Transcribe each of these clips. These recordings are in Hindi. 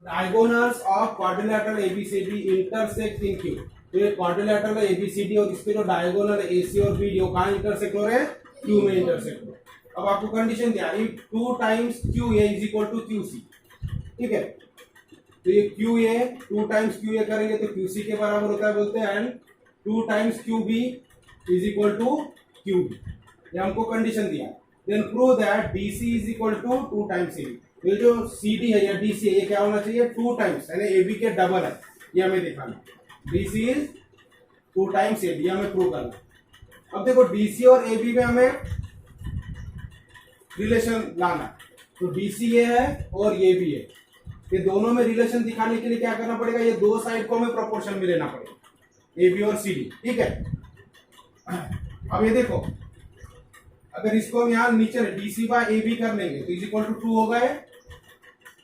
Diagonals of quadrilateral ABCD intersect in Q. तो ये क्वाड्रिलेटरल एबीसीडी और इसके जो डायगोनल एसी और बी वो कहाँ इंटरसेक्ट हो रहे हैं? क्यू में इंटरसेक्ट हो रहे हैं। अब आपको कंडीशन दिया if 2 times Q A is equal to Q C. ठीक है, तो ये Q A 2 times Q A करेंगे तो क्यू सी के बराबर होता है बोलते हैं, and 2 times Q B is equal to Q B. ये हमको कंडीशन दिया। Then prove that D C is equal to 2 times A B. ये जो सी डी है या डी सी है ये क्या होना चाहिए? 2 टाइम्स, यानी ए बी के डबल है, ये हमें दिखाना। D C is 2 times A B, हमें प्रूव करना। अब देखो डी सी और ए बी में हमें रिलेशन लाना, तो डी सी ये है और ये भी है, ये दोनों में रिलेशन दिखाने के लिए क्या करना पड़ेगा? ये दो साइड को हमें प्रोपोर्शन में लेना पड़ेगा, ए बी और सी डी। ठीक है, अब ये देखो अगर इसको हम यहाँ नीचे D C by A B कर लेंगे तो इज इक्वल टू 2 हो गए,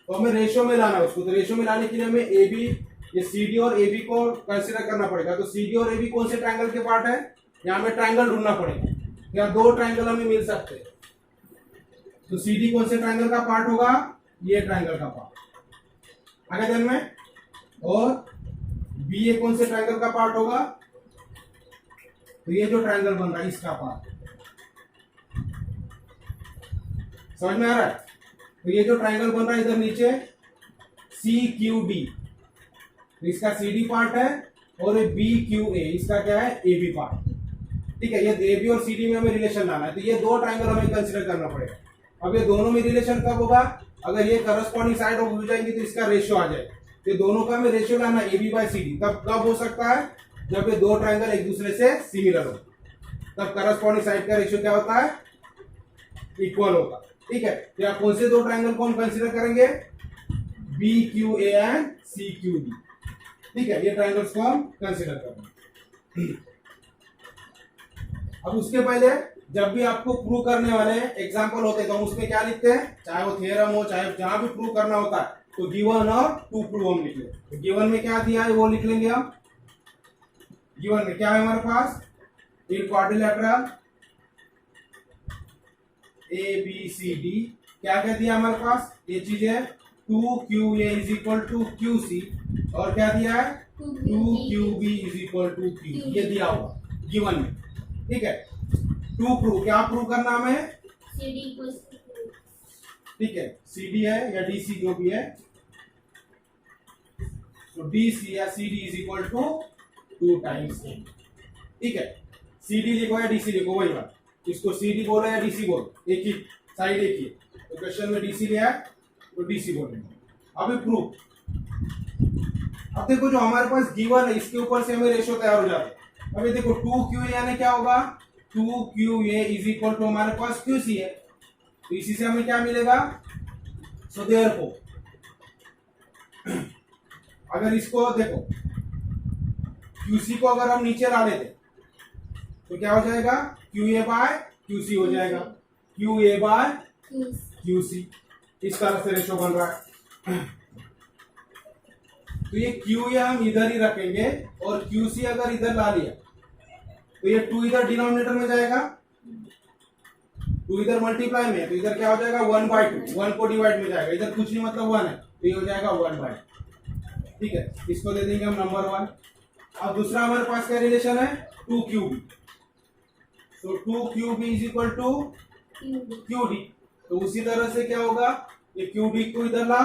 तो हमें रेशियो में लाना है उसको। तो रेशियो में लाने के लिए हमें ए बी, ये सी डी और ए बी को कंसिडर करना पड़ेगा। तो सी डी और ए बी कौन से ट्रायंगल के पार्ट है? यहाँ हमें ट्रायंगल ढूंढना पड़ेगा, या दो ट्रायंगल हमें मिल सकते हैं। तो सी डी कौन से ट्रायंगल का पार्ट होगा? ये ट्रायंगल का पार्ट आगे ध्यान में। और बी ए कौन से ट्रायंगल का पार्ट होगा? तो ये जो ट्रायंगल बन रहा है इसका पार्ट। समझ में आ रहा है? तो ये जो ट्रायंगल बन रहा है इधर नीचे सी क्यू डी, तो इसका सी डी पार्ट है, और ये बी क्यू ए इसका क्या है? A B part. ठीक है, ये ए बी और सी डी में हमें रिलेशन लाना है, तो ये दो ट्रायंगल हमें कंसिडर करना पड़ेगा। अब ये दोनों में रिलेशन कब होगा? अगर ये करस्पॉन्डिंग साइड हो जाएंगी तो इसका रेशियो आ जाए। तो दोनों का हमें रेशियो लाना A B by C D. तब कब हो सकता है? जब ये दो ट्रायंगल एक दूसरे से सिमिलर हो, तब करस्पॉन्डिंग साइड का रेशियो क्या होता है? इक्वल होगा। ठीक है, तो आप कौन से दो ट्रायंगल को हम कंसिडर करेंगे? B Q A and C Q D. ठीक है, ये ट्रायंगल्स को हम कंसिडर करेंगे। अब उसके पहले जब भी आपको प्रूव करने वाले एग्जांपल होते हैं तो हम उसमें क्या लिखते हैं? चाहे वो थ्योरम हो, चाहे जहां भी प्रूव करना होता है तो गिवन और टू प्रूव हम लिख लेते हैं। तो गिवन में क्या दिया है वो लिख लेंगे हम। गिवन में क्या है हमारे पास? In quadrilateral A B C D क्या क्या दिया हमारे पास? ये चीज है 2 Q A is equal to Q C, और क्या दिया है? 2 Q B is equal to Q, ये दिया हुआ गिवन में। ठीक है, टू प्रूव, क्या प्रूव करना हमें? CD को ठीक है, सी डी है या डी सी जो भी है, तो डी सी या C D is equal to 2 times A. ठीक है, सी डी लिखो या डी सी लिखो, वही बात। इसको सी डी बोलो या डी सी बोलो, एक ही साइड एक ही। तो क्वेश्चन में डी सी लिया है तो डी सी बोलेंगे। अभी प्रूफ, अब देखो जो हमारे पास गिवन है इसके ऊपर से हमें रेशियो तैयार हो जाता है। अभी देखो 2 क्यू ए यानी क्या होगा? 2 Q A is equal to हमारे पास क्यू सी है, तो इसी से हमें क्या मिलेगा? सो देयरफॉर अगर इसको देखो क्यू सी को अगर हम नीचे ला लेते तो क्या हो जाएगा? Q A by Q C हो जाएगा, Q A by Q C. इस तरह से रेशो बन रहा है। तो ये क्यू ए हम इधर ही रखेंगे और क्यू सी अगर इधर ला लिया तो ये 2 इधर डिनोमिनेटर में जाएगा, 2 इधर मल्टीप्लाई में, तो इधर क्या हो जाएगा? 1/2, 1 को डिवाइड में जाएगा, इधर कुछ नहीं मतलब 1 है, तो ये हो जाएगा 1/2। ठीक है, इसको दे देंगे हम नंबर 1। अब दूसरा हमारे पास क्या रिलेशन है? 2 क्यूब, तो 2 Q B is equal to Q D. तो उसी तरह से क्या होगा? ये क्यू डी को इधर ला,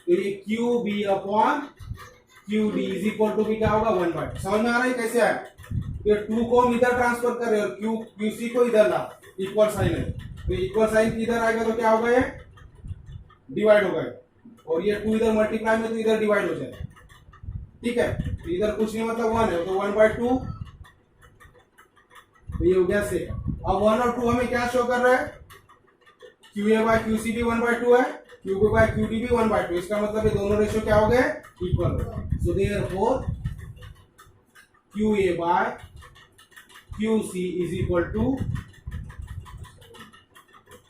तो ये Q B upon Q D is equal to भी क्या होगा? 1/2। समझ में आ रहा है कैसे आया? तो 2 को हम इधर ट्रांसफर कर रहे हैं और क्यू सी को इधर ला, इक्वल साइन है, तो इक्वल साइन इधर आएगा तो क्या होगा? ये डिवाइड हो गए, और ये 2 इधर मल्टीप्लाई में तो इधर डिवाइड हो जाएगा। ठीक है, तो इधर कुछ नहीं मतलब 1 है, तो 1/2, तो ये हो गया से। अब 1 और 2 हमें क्या शो कर रहा है? Q A by Q C भी 1/2 है, Q B by Q D भी 1/2। इसका मतलब ये दोनों रेशियो क्या हो गए? इक्वल हो गए। So therefore Q A by Q C is equal to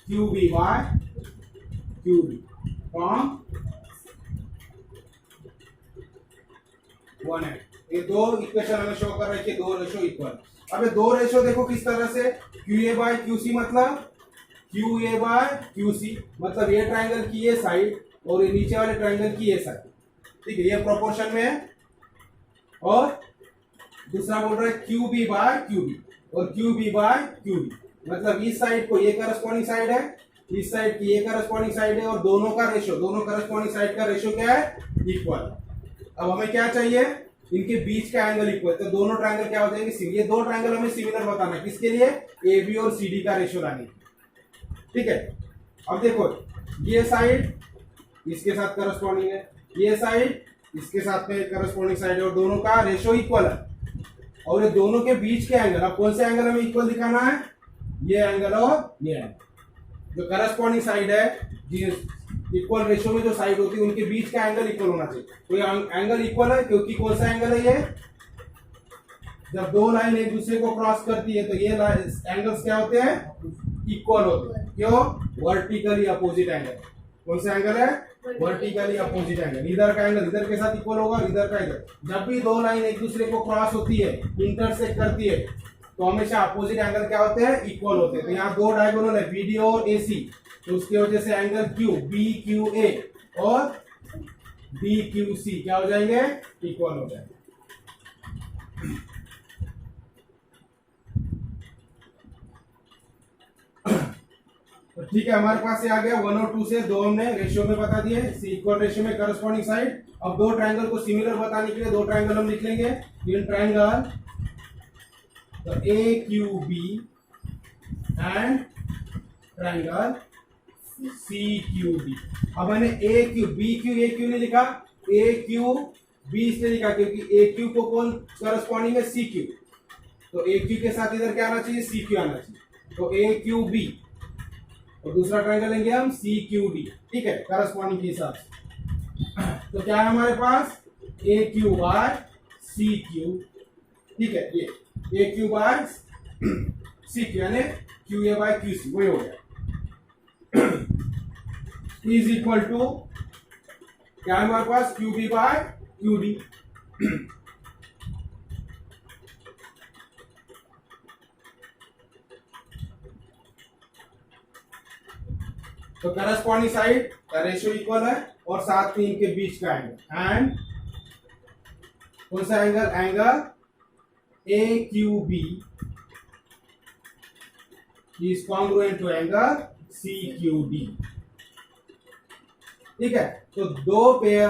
Q B by Q D from 1 है। ये दो इक्वेशन हमें शो कर रहे हैं, दो रेशो इक्वल। अब ये दो रेशो देखो किस तरह से, Q A by Q C मतलब Q A by Q C, मतलब ये ट्राइंगल की ये साइड और ये नीचे वाले ट्रायंगल की ये साइड, ठीक है, ये प्रोपोर्शन में है। और दूसरा बोल रहा है Q B by Q B और Q B by Q B, मतलब इस साइड को ये करस्पॉन्डिंग साइड है, इस साइड की ये करस्पॉन्डिंग साइड है, और दोनों का रेशियो, दोनों करस्पॉन्डिंग साइड का रेशियो क्या है, इक्वल। अब हमें क्या चाहिए, इनके बीच का एंगल इक्वल, तो दोनों ट्रायंगल क्या हो जाएंगे, ये दो ट्रायंगल हमें सिमिलर बताना है, किसके लिए, ए बी और सी डी का रेशियो लाने, ठीक है। अब देखो ये साइड इसके साथ करस्पॉन्डिंग है, ये साइड इसके साथ में करस्पॉन्डिंग साइड है, और दोनों का रेशियो इक्वल है, और ये दोनों के बीच के एंगल, अब कौन से एंगल हमें इक्वल दिखाना है, ये एंगल और ये एंगल, जो करस्पॉन्डिंग साइड है, इक्वल रेशियो में जो साइड होती है उनके बीच का एंगल इक्वल होना चाहिए। तो ये एंगल इक्वल है क्योंकि कौन सा एंगल है, ये जब दो लाइन एक दूसरे को क्रॉस करती है तो ये एंगल्स क्या होते हैं, इक्वल होते हैं। क्यों, वर्टिकली अपोजिट एंगल, कौन सा एंगल है, वर्टिकली अपोजिट एंगल, इधर का एंगल इधर के साथ इक्वल होगा, इधर का इधर। जब भी दो लाइन एक दूसरे को क्रॉस होती है, इंटरसेक्ट करती है, तो हमेशा अपोजिट एंगल क्या होते हैं, इक्वल होते हैं। तो यहाँ दो डायगोनल है बीडी और एसी, तो उसकी वजह से angle Q B Q A और बी क्यू सी क्या हो जाएंगे, इक्वल हो जाएंगे। तो ठीक है, हमारे पास ये आ गया 1 और 2 से दो हमने रेशियो में बता दिए, इक्वल रेशियो में करस्पॉन्डिंग साइड। अब दो ट्रायंगल को सिमिलर बताने के लिए दो ट्रायंगल हम लिख लेंगे, इन ट्रायंगल तो A Q B and triangle C Q D. अब मैंने A Q B Q A Q नहीं लिखा, ए क्यू बी इसलिए लिखा क्योंकि ए क्यू को कौन करस्पॉन्डिंग है, सी क्यू, तो ए क्यू के साथ इधर क्या आना चाहिए, सी क्यू आना चाहिए, तो ए क्यू बी, और दूसरा ट्रायंगल लेंगे हम सी क्यू डी, ठीक है, करस्पॉन्डिंग के हिसाब से। तो क्या है हमारे पास, A Q by C Q, ठीक है, ये A Q by C Q यानी Q A by Q C, वही हो गया, इज इक्वल टू क्या है हमारे पास, Q B by Q D. तो करस्पॉन्डिंग साइड का रेशियो इक्वल है और साथ में इनके बीच का एंगल, एंड कौन सा angle, angle A Q B is congruent to angle C Q D, ठीक है। तो दो पेयर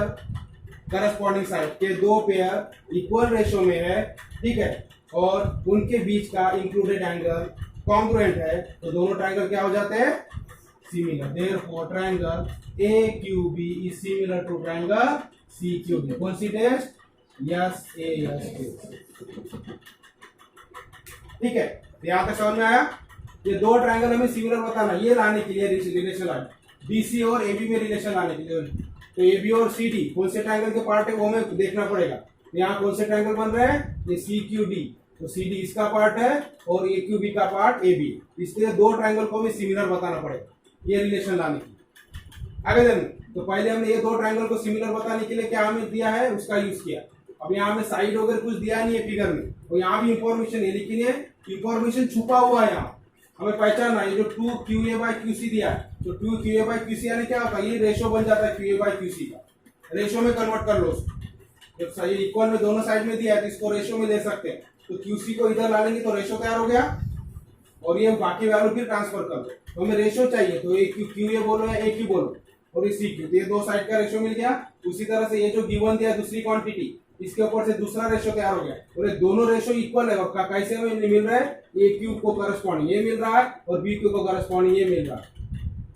करस्पॉन्डिंग साइड के दो पेयर इक्वल रेशियो में है, ठीक है, और उनके बीच का इंक्लूडेड एंगल कॉन्ग्रुएंट है, तो दोनों ट्रायंगल क्या हो जाते हैं, similar. Therefore triangle A Q B is similar to triangle C Q D. कौन सी test, S A S test, ठीक है। यहां तक समझ में आया, ये दो ट्रायंगल हमें सिमिलर बताना, ये लाने के लिए रिलेशन लाना, बीसी और एबी में रिलेशन लाने के लिए, तो एबी और सीडी कौन से ट्रायंगल के पार्ट है वो हमें देखना पड़ेगा। यहाँ कौन से ट्रायंगल बन रहे हैं, ये सी क्यू डी, तो सी डी इसका पार्ट है और ए क्यू बी का पार्ट ए बी, इसलिए दो ट्रायंगल को हमें सिमिलर बताना पड़ेगा ये रिलेशन लाने के लिए। आगे देन, तो पहले हमने ये दो ट्रायंगल को सिमिलर बताने के लिए क्या हमें दिया है, उसका यूज किया। अब यहाँ हमें साइड वगैरह कुछ दिया नहीं है फिगर में, तो यहाँ भी इंफॉर्मेशन है, लेकिन ये इंफॉर्मेशन छुपा हुआ है, यहाँ हमें पहचानना है। ये जो 2 Q A by Q C दिया है, तो 2 Q A by Q C यानी क्या होता है, ये रेशियो बन जाता है Q A by Q C का, रेशियो में कन्वर्ट कर लो उसको। जब सही इक्वल में दोनों साइड में दिया है तो इसको रेशियो में ले सकते हैं, तो क्यू सी को इधर ला लेंगे तो रेशियो तैयार हो गया, और ये बाकी वैल्यू फिर ट्रांसफर कर दो। तो हमें रेशियो चाहिए, तो एक क्यू ए बोलो या ए क्यू बोलो, और ये सी क्यू, ये दो साइड का रेशियो मिल गया। उसी तरह से ये जो गिवन दिया दूसरी क्वांटिटी, इसके ऊपर से दूसरा रेशियो तैयार हो गया, और ये दोनों रेशियो इक्वल है, और कैसे हमें मिल रहा है, ए क्यू को करस्पॉन्डिंग ये मिल रहा है और बी क्यू को करस्पॉन्डिंग ये मिल रहा है,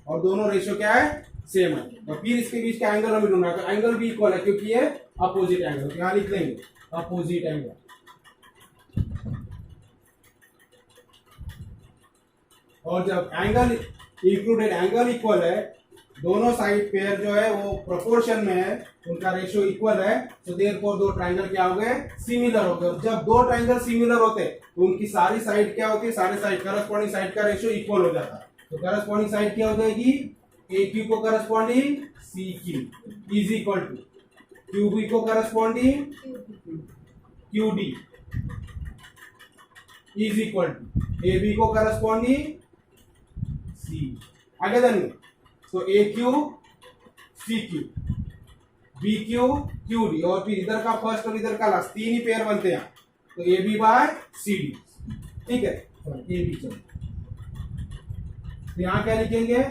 और दोनों रेशियो क्या है, सेम है। और फिर इसके बीच का एंगल हमें ढूंढना है, तो एंगल भी इक्वल है क्योंकि ये अपोजिट एंगल, तो यहाँ लिख लेंगे अपोजिट एंगल। और जब एंगल इंक्लूडेड एंगल इक्वल है, दोनों साइड पेयर जो है वो प्रोपोर्शन में है, उनका रेशियो इक्वल है, तो देयरफॉर दो ट्रायंगल क्या हो गए, सिमिलर हो गए। जब दो ट्रायंगल सिमिलर होते हैं तो उनकी सारी साइड क्या होती है, सारे साइड करस्पॉन्डिंग साइड का रेशियो इक्वल हो जाता है। तो करस्पॉन्डिंग साइड क्या हो जाएगी, ए क्यू को corresponding C Q is equal to Q B को corresponding Q D is equal to A B को करस्पॉन्डिंग सी। आगे देन, तो A Q C Q, B Q Q D, और फिर इधर का फर्स्ट और इधर का लास्ट, तीन ही पेयर बनते हैं, तो A B by C D. ठीक है, ए बी। चलो यहाँ क्या लिखेंगे,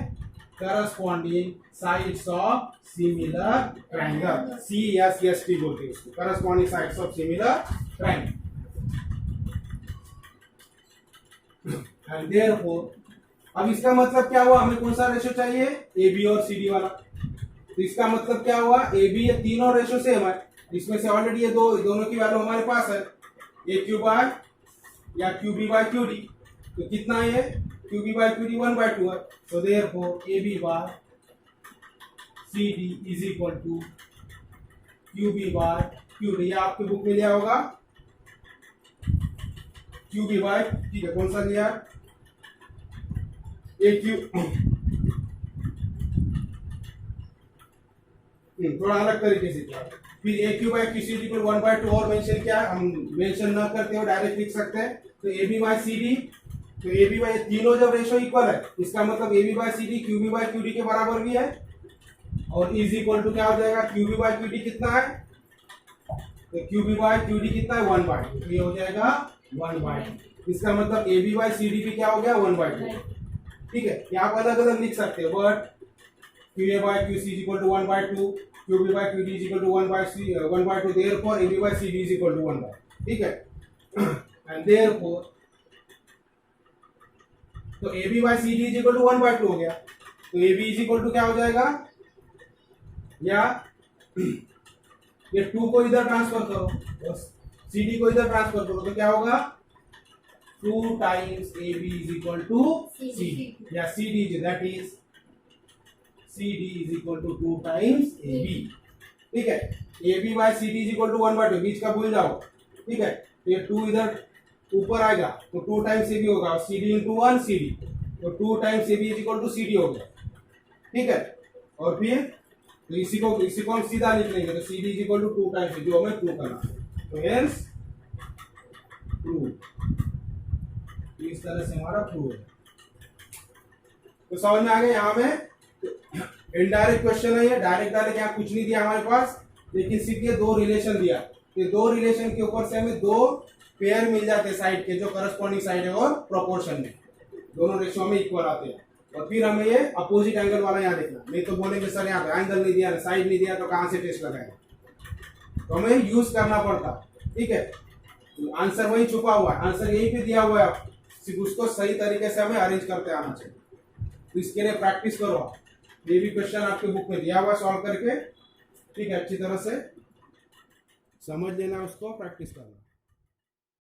corresponding sides of similar triangle, C S S T बोलते हैं इसको, corresponding sides of similar triangle. And therefore, अब इसका मतलब क्या हुआ, हमें कौन सा रेशो चाहिए, ए बी और सी डी वाला। तो इसका मतलब क्या हुआ, ए बी ये तीनों रेशो सेम है, इसमें से ऑलरेडी ये दोनों की वैल्यू हमारे पास है, ए क्यू बाय या Q B by Q D. तो कितना है, Q B by Q D 1/2 है। तो therefore A B by C D is equal to Q B by Q D. आपके बुक में लिया होगा क्यू बी बाय, ठीक है, कौन सा लिया, ए क्यू, थोड़ा अलग तरीके से किया। फिर A Q by Q C D को 1/2 और मेंशन किया, हम मेंशन न करते हो डायरेक्ट लिख सकते हैं। तो A B by C D, तो ए बी बाय, तीनों जब रेशो इक्वल है, इसका मतलब A B by C D Q B by Q D के बराबर भी है, और इज इक्वल टू क्या हो जाएगा, Q B by Q D कितना है, तो Q B by Q D कितना है 1/2, तो ये हो जाएगा 1/2। इसका मतलब A B by C D भी क्या हो गया 1/2। ठीक है, ये आप अलग अलग लिख सकते हो, but Q A by Q C is equal to 1/2, Q B by Q D is equal to 1/2, therefore A B by C D is equal to 1/2। ठीक है, एंड देयरफॉर, तो A B by C D is equal to 1/2 हो गया, तो A B is equal to क्या हो जाएगा, या ये 2 को इधर ट्रांसफर करो और सी डी को इधर ट्रांसफर करो, तो क्या होगा, 2 times A B is equal to C D, या C D that is C D is equal to 2 times A B. ठीक है, A B by C D is equal to 1/2, बीच का भूल जाओ। ठीक है, तो ये 2 इधर ऊपर आएगा, तो 2 टाइम्स ए बी होगा, C D into 1 C D, तो 2 times A B is equal to C D हो गया। ठीक है, और फिर तो इसी को हम सीधा लिख लेंगे, तो C D is equal to 2 times, जो हमें प्रूव करना, तो हेंस प्रूव, इस तरह से हमारा प्रूव है। तो समझ में आ गया, यहाँ में इनडायरेक्ट क्वेश्चन है, ये डायरेक्ट यहाँ कुछ नहीं दिया हमारे पास, लेकिन सिर्फ ये 2 रिलेशन दिया, ये 2 रिलेशन के ऊपर से हमें 2 पेयर मिल जाते हैं साइड के, जो करस्पॉन्डिंग साइड है और प्रोपोर्शन में दोनों रेशो में इक्वल आते हैं। और फिर हमें ये अपोजिट एंगल वाला यहाँ देखना, नहीं तो बोलेंगे सर यहाँ पे एंगल नहीं दिया, साइड नहीं दिया, तो कहाँ से टेस्ट लगाएगा, तो हमें यूज करना पड़ता। ठीक है, तो आंसर वही छुपा हुआ है, आंसर यहीं पे दिया हुआ है, सिर्फ उसको सही तरीके से हमें अरेंज करते आना चाहिए। तो इसके लिए प्रैक्टिस करो आप, ये भी क्वेश्चन आपके बुक में दिया हुआ सॉल्व करके, ठीक है, अच्छी तरह से समझ लेना, उसको प्रैक्टिस करना।